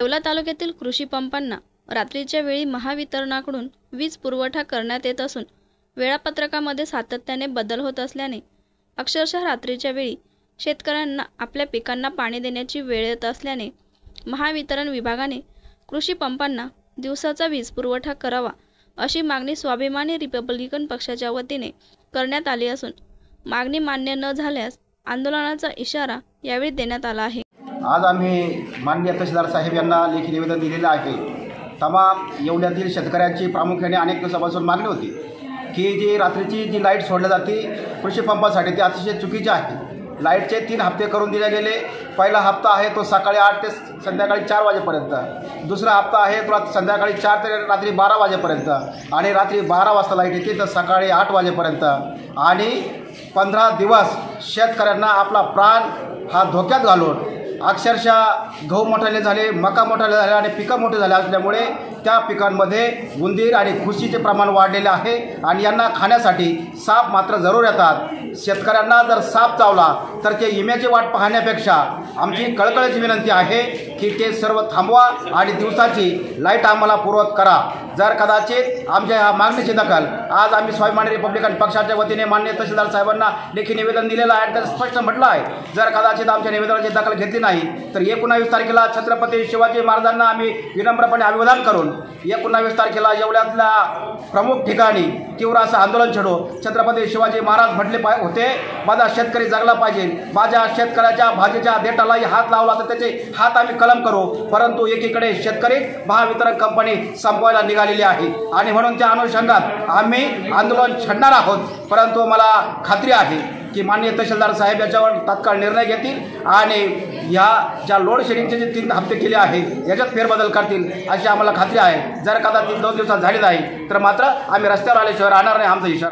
येवला तालुक्यातील कृषी पंपांना रात्रीच्या वेळी महावितरणाकडून वीज पुरवठा करण्यात येत असून वेळापत्रकामध्ये सातत्याने बदल होत असल्याने अक्षरशः रात्रीच्या वेळी शेतकऱ्यांना आपल्या पिकांना पाणी देण्याची वेळ येत असल्याने महावितरण विभागाने कृषी पंपांना दिवसाचा वीज पुरवठा करावा अशी मागणी स्वाभिमानी रिपब्लिकन पक्षाच्या वतीने करण्यात आली असून मागणी मान्य न झाल्यास आंदोलनाचा इशारा यावेळी देण्यात आला आहे। आज आम्ही माननीय तहसीलदार साहेब यांना लेखी निवेदन दिलेलं आहे। तमाम येवल्यातील शेतकऱ्यांची प्रामुख्याने अनेक दिवसापासून मागणी होती की जी रात्रीची जी लाईट सोडली जाते कृषी पंपासाठी ते अतिशय चुकीचे आहे। लाईटचे 3 हप्ते करून दिले गेले। पहिला हप्ता आहे तो सकाळी 8 ते संध्याकाळी 4 वाजेपर्यंत, दुसरा हप्ता आहे तो संध्याकाळी 4 ते रात्री 12 वाजेपर्यंत आणि रात्री 12 वाजता लाईट येते तर सकाळी 8 वाजेपर्यंत आणि 15 दिवस शेतकऱ्यांना आपला प्राण हा धोक्यात घालून अक्षरशः गहू मोठाले झाले, मका मोठाले झाले आणि पिकं मोठे झाले असल्यामुळे त्या पिकांमध्ये उंदीर आणि घुशीचे प्रमाण वाढलेले आहे आणि यांना खाण्यासाठी साप मात्र जरूर येतात। शेतकऱ्यांना जर साप चावला तर ते इम्याची वाट पाहण्यापेक्षा आमची कळकळीची विनंती आहे की ते सर्व थांबवा आणि दिवसाची लाईट आम्हाला पुरवत करा। जर कदाचित आमच्या ह्या मागणीची दखल आज आम्ही स्वाभिमानी रिपब्लिकन पक्षाच्या वतीने माननीय तहसीलदार साहेबांना लेखी निवेदन दिलेलं आहे आणि त्यात स्पष्ट म्हटलं आहे जर कदाचित आमच्या निवेदनाची दखल घेतली नाही तर 19 तारखेला छत्रपती शिवाजी महाराजांना आम्ही विनम्रपणे अभिवादन करून 19 तारखेला येवल्यातल्या प्रमुख ठिकाणी तीव्र असं आंदोलन छेडू। छत्रपती शिवाजी महाराज म्हटले होते माझा शेतकरी जगला पाहिजे, माझ्या शेतकऱ्याच्या भाजीच्या देठालाही हात लावला तर त्याचे हात आम्ही कलम करू। परंतु एकीकडे शेतकरी महावितरण कंपनी संपवायला निघालेली आहे आणि म्हणून त्या अनुषंगात आम्ही आंदोलन छेडणार आहोत। परंतु मला खात्री आहे की माननीय तहसीलदार साहेब याच्यावर तात्काळ निर्णय घेतील आणि ह्या ज्या लोड शेडिंगचे जे 3 हप्ते केले आहे याच्यात फेरबदल करतील अशी आम्हाला खात्री आहे। जर कदाचित 2 दिवसात झाली नाही तर मात्र आम्ही रस्त्यावर आल्याशिवाय राहणार नाही, आमचा इशारा।